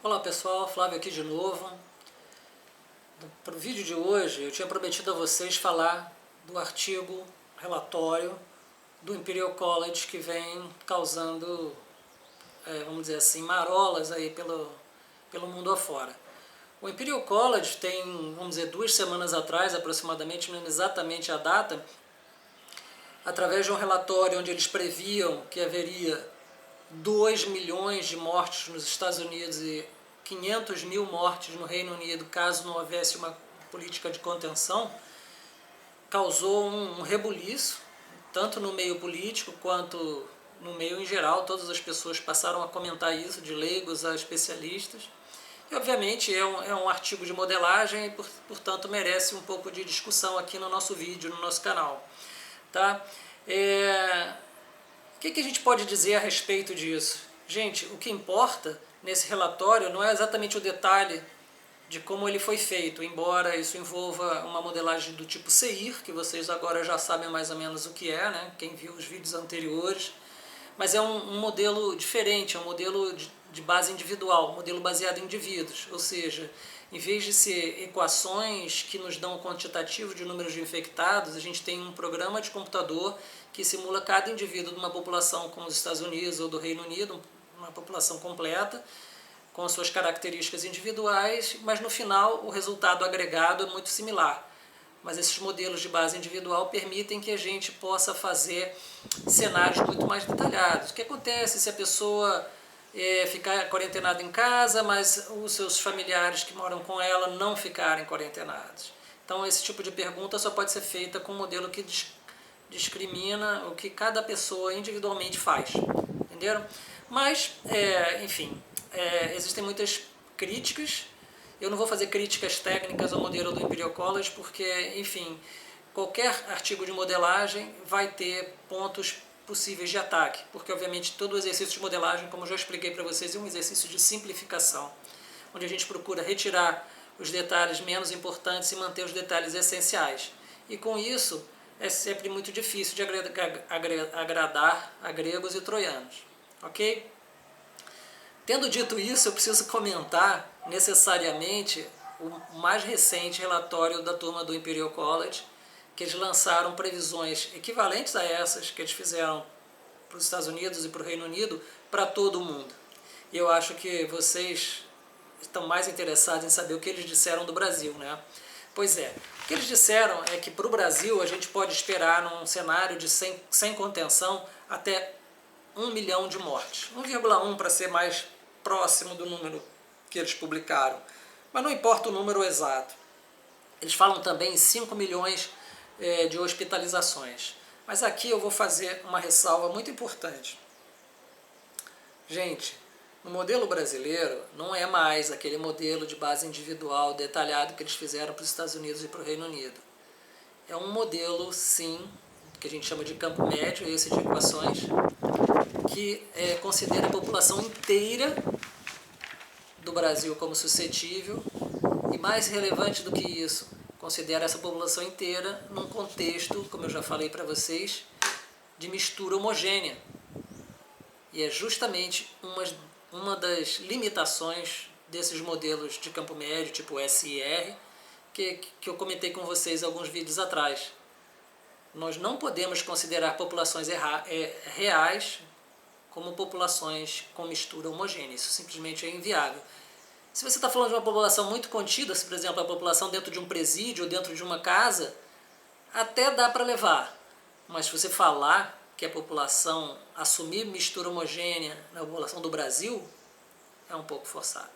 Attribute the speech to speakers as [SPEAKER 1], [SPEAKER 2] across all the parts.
[SPEAKER 1] Olá pessoal, Flávio aqui de novo. Para o vídeo de hoje eu tinha prometido a vocês falar do artigo, relatório do Imperial College que vem causando, vamos dizer assim, marolas aí pelo mundo afora. O Imperial College tem, vamos dizer, 2 semanas atrás, aproximadamente, não exatamente a data, através de um relatório onde eles previam que haveria 2 milhões de mortes nos Estados Unidos e 500 mil mortes no Reino Unido, caso não houvesse uma política de contenção, causou um rebuliço, tanto no meio político quanto no meio em geral. Todas as pessoas passaram a comentar isso, de leigos a especialistas. E, obviamente, é um artigo de modelagem e, portanto, merece um pouco de discussão aqui no nosso vídeo, no nosso canal. Tá? O que a gente pode dizer a respeito disso? Gente, o que importa nesse relatório não é exatamente o detalhe de como ele foi feito, embora isso envolva uma modelagem do tipo CEIR, que vocês agora já sabem mais ou menos o que é, né? Quem viu os vídeos anteriores, mas é um modelo diferente, é um modelo de base individual, um modelo baseado em indivíduos, ou seja, em vez de ser equações que nos dão um quantitativo de números de infectados, a gente tem um programa de computador que simula cada indivíduo de uma população como os Estados Unidos ou do Reino Unido, uma população completa, com suas características individuais, mas no final o resultado agregado é muito similar. Mas esses modelos de base individual permitem que a gente possa fazer cenários muito mais detalhados. O que acontece se a pessoa ficar quarentenada em casa, mas os seus familiares que moram com ela não ficarem quarentenados? Então esse tipo de pergunta só pode ser feita com um modelo que discrimina o que cada pessoa individualmente faz. Entenderam? Mas, enfim, existem muitas críticas. Eu não vou fazer críticas técnicas ao modelo do Imperial College porque, enfim, qualquer artigo de modelagem vai ter pontos possíveis de ataque, porque obviamente todo exercício de modelagem, como eu já expliquei para vocês, é um exercício de simplificação, onde a gente procura retirar os detalhes menos importantes e manter os detalhes essenciais. E com isso é sempre muito difícil de agradar a gregos e troianos. Ok? Tendo dito isso, eu preciso comentar necessariamente o mais recente relatório da turma do Imperial College, que eles lançaram previsões equivalentes a essas que eles fizeram para os Estados Unidos e para o Reino Unido, para todo o mundo. E eu acho que vocês estão mais interessados em saber o que eles disseram do Brasil, né? Pois é, o que eles disseram é que para o Brasil a gente pode esperar num cenário de sem contenção até 1 milhão de mortes. 1,1 para ser mais próximo do número que eles publicaram. Mas não importa o número exato. Eles falam também em 5 milhões de hospitalizações. Mas aqui eu vou fazer uma ressalva muito importante. Gente, no modelo brasileiro não é mais aquele modelo de base individual detalhado que eles fizeram para os Estados Unidos e para o Reino Unido. É um modelo, sim, que a gente chama de campo médio, esse de equações, que considera a população inteira do Brasil como suscetível e, mais relevante do que isso, considera essa população inteira num contexto, como eu já falei para vocês, de mistura homogênea. E é justamente uma das limitações desses modelos de campo médio, tipo SIR, que eu comentei com vocês alguns vídeos atrás. Nós não podemos considerar populações reais como populações com mistura homogênea. Isso simplesmente é inviável. Se você está falando de uma população muito contida, se por exemplo a população dentro de um presídio ou dentro de uma casa, até dá para levar. Mas se você falar que a população assumir mistura homogênea na população do Brasil, é um pouco forçado.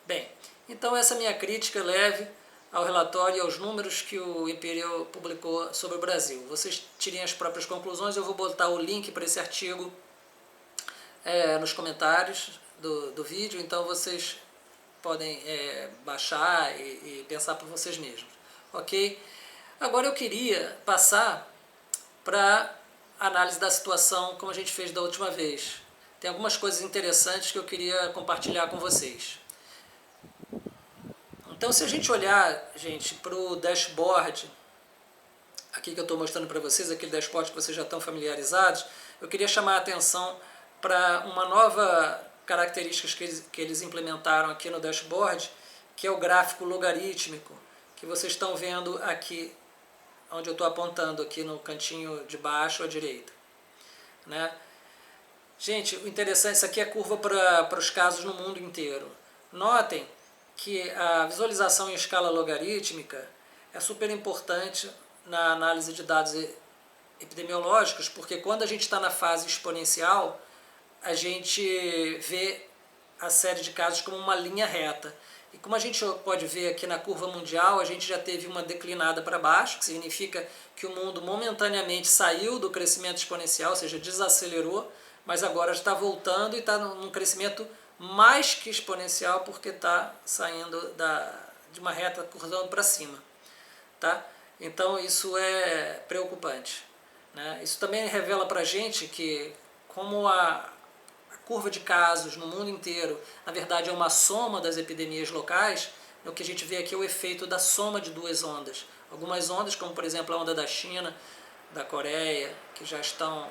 [SPEAKER 1] Bem, então essa minha crítica leve ao relatório e aos números que o Imperial publicou sobre o Brasil. Vocês tirem as próprias conclusões, eu vou botar o link para esse artigo nos comentários do vídeo, então vocês podem baixar e pensar por vocês mesmos. Ok? Agora eu queria passar para a análise da situação como a gente fez da última vez. Tem algumas coisas interessantes que eu queria compartilhar com vocês. Então, se a gente olhar, gente, para o dashboard, aqui que eu estou mostrando para vocês, aquele dashboard que vocês já estão familiarizados, eu queria chamar a atenção para uma nova características que eles implementaram aqui no dashboard, que é o gráfico logarítmico, que vocês estão vendo aqui, onde eu estou apontando aqui no cantinho de baixo à direita, né? Gente, o interessante, isso aqui é curva para os casos no mundo inteiro. Notem que a visualização em escala logarítmica é super importante na análise de dados epidemiológicos, porque quando a gente está na fase exponencial, a gente vê a série de casos como uma linha reta. E como a gente pode ver aqui na curva mundial, a gente já teve uma declinada para baixo, que significa que o mundo momentaneamente saiu do crescimento exponencial, ou seja, desacelerou, mas agora está voltando e está num crescimento mais que exponencial, porque está saindo de uma reta curvando para cima. Tá? Então isso é preocupante, né? Isso também revela para a gente que como a curva de casos no mundo inteiro, na verdade é uma soma das epidemias locais, o que a gente vê aqui é o efeito da soma de duas ondas. Algumas ondas, como por exemplo a onda da China, da Coreia, que já estão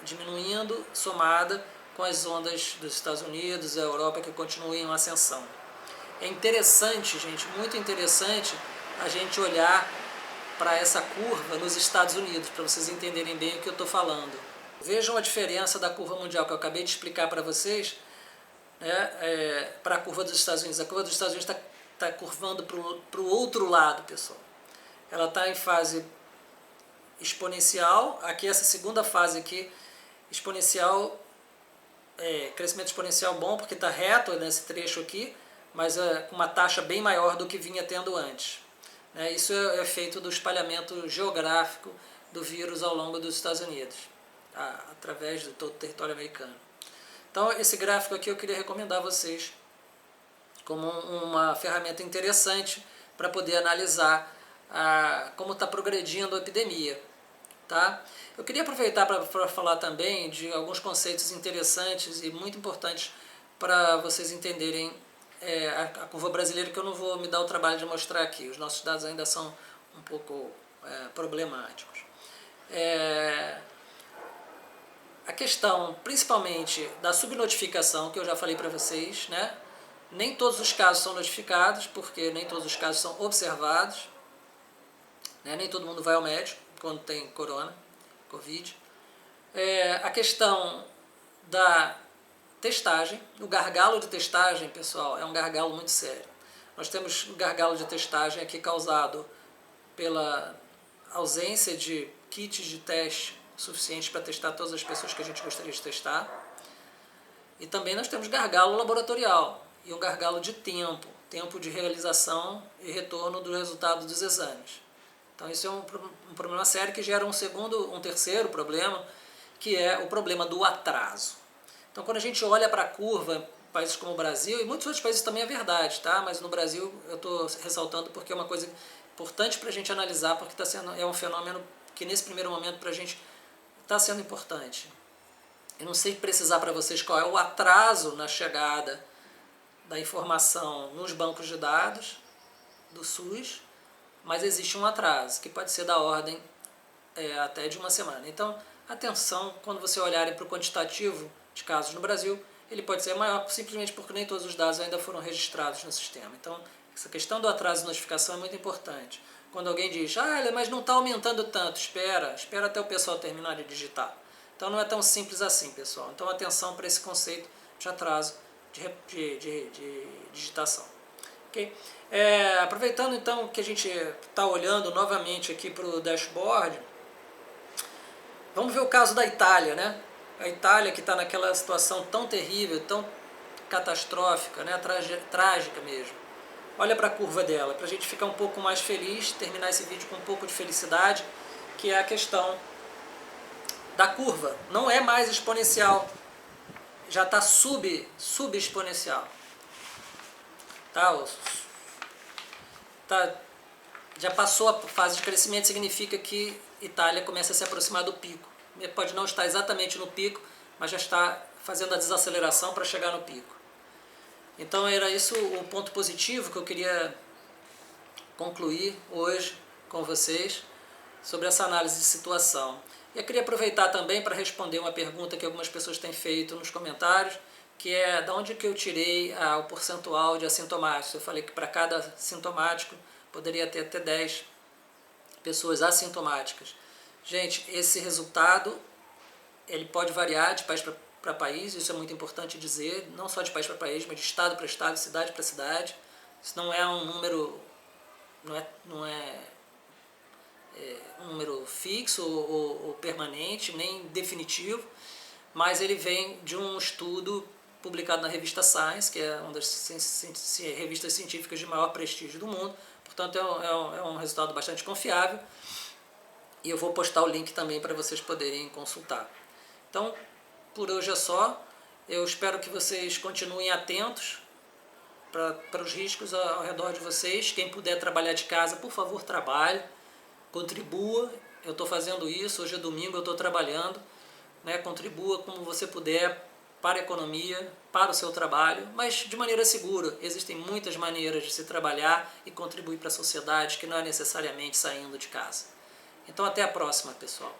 [SPEAKER 1] diminuindo, somada com as ondas dos Estados Unidos e da Europa, que continuam em ascensão. É interessante, gente, muito interessante a gente olhar para essa curva nos Estados Unidos, para vocês entenderem bem o que eu estou falando. Vejam a diferença da curva mundial que eu acabei de explicar para vocês, né, para a curva dos Estados Unidos. A curva dos Estados Unidos está curvando para o outro lado, pessoal. Ela está em fase exponencial, aqui essa segunda fase aqui, exponencial, crescimento exponencial bom, porque está reto nesse trecho aqui, mas com uma taxa bem maior do que vinha tendo antes. Isso é efeito do espalhamento geográfico do vírus ao longo dos Estados Unidos, através de todo o território americano. Então esse gráfico aqui eu queria recomendar a vocês como uma ferramenta interessante para poder analisar como está progredindo a epidemia. Tá? Eu queria aproveitar para falar também de alguns conceitos interessantes e muito importantes para vocês entenderem a curva brasileira, que eu não vou me dar o trabalho de mostrar aqui. Os nossos dados ainda são um pouco problemáticos. A questão, principalmente, da subnotificação, que eu já falei para vocês, né? Nem todos os casos são notificados, porque nem todos os casos são observados, né? Nem todo mundo vai ao médico quando tem Covid. A questão da testagem, o gargalo de testagem, pessoal, é um gargalo muito sério. Nós temos o gargalo de testagem aqui causado pela ausência de kits de teste suficientes para testar todas as pessoas que a gente gostaria de testar. E também nós temos gargalo laboratorial e um gargalo de tempo de realização e retorno do resultado dos exames. Então isso é um problema sério que gera um terceiro problema, que é o problema do atraso. Então quando a gente olha para a curva, países como o Brasil, e muitos outros países também é verdade, tá? Mas no Brasil eu estou ressaltando porque é uma coisa importante para a gente analisar, porque é um fenômeno que nesse primeiro momento para a gente está sendo importante. Eu não sei precisar para vocês qual é o atraso na chegada da informação nos bancos de dados do SUS, mas existe um atraso, que pode ser da ordem até de uma semana. Então, atenção, quando você olharem para o quantitativo de casos no Brasil, ele pode ser maior simplesmente porque nem todos os dados ainda foram registrados no sistema. Então, essa questão do atraso de notificação é muito importante. Quando alguém diz, mas não está aumentando tanto, espera até o pessoal terminar de digitar. Então não é tão simples assim, pessoal. Então atenção para esse conceito de atraso de digitação. Okay? Aproveitando então que a gente está olhando novamente aqui para o dashboard, vamos ver o caso da Itália, né? A Itália que está naquela situação tão terrível, tão catastrófica, né? Trágica mesmo. Olha para a curva dela, para a gente ficar um pouco mais feliz, terminar esse vídeo com um pouco de felicidade, que é a questão da curva. Não é mais exponencial, já está subexponencial. Já passou a fase de crescimento, significa que Itália começa a se aproximar do pico. Pode não estar exatamente no pico, mas já está fazendo a desaceleração para chegar no pico. Então era isso o ponto positivo que eu queria concluir hoje com vocês sobre essa análise de situação. E eu queria aproveitar também para responder uma pergunta que algumas pessoas têm feito nos comentários, que é da onde que eu tirei o percentual de assintomáticos. Eu falei que para cada sintomático poderia ter até 10 pessoas assintomáticas. Gente, esse resultado ele pode variar de país para país, isso é muito importante dizer, não só de país para país, mas de estado para estado, cidade para cidade. Isso não é um número, não é um número fixo ou permanente, nem definitivo, mas ele vem de um estudo publicado na revista Science, que é uma das revistas científicas de maior prestígio do mundo. Portanto, é um resultado bastante confiável, e eu vou postar o link também para vocês poderem consultar. Então, por hoje é só. Eu espero que vocês continuem atentos para os riscos ao redor de vocês. Quem puder trabalhar de casa, por favor, trabalhe, contribua. Eu estou fazendo isso, hoje é domingo, eu estou trabalhando, né? Contribua como você puder para a economia, para o seu trabalho, mas de maneira segura. Existem muitas maneiras de se trabalhar e contribuir para a sociedade que não é necessariamente saindo de casa. Então até a próxima, pessoal.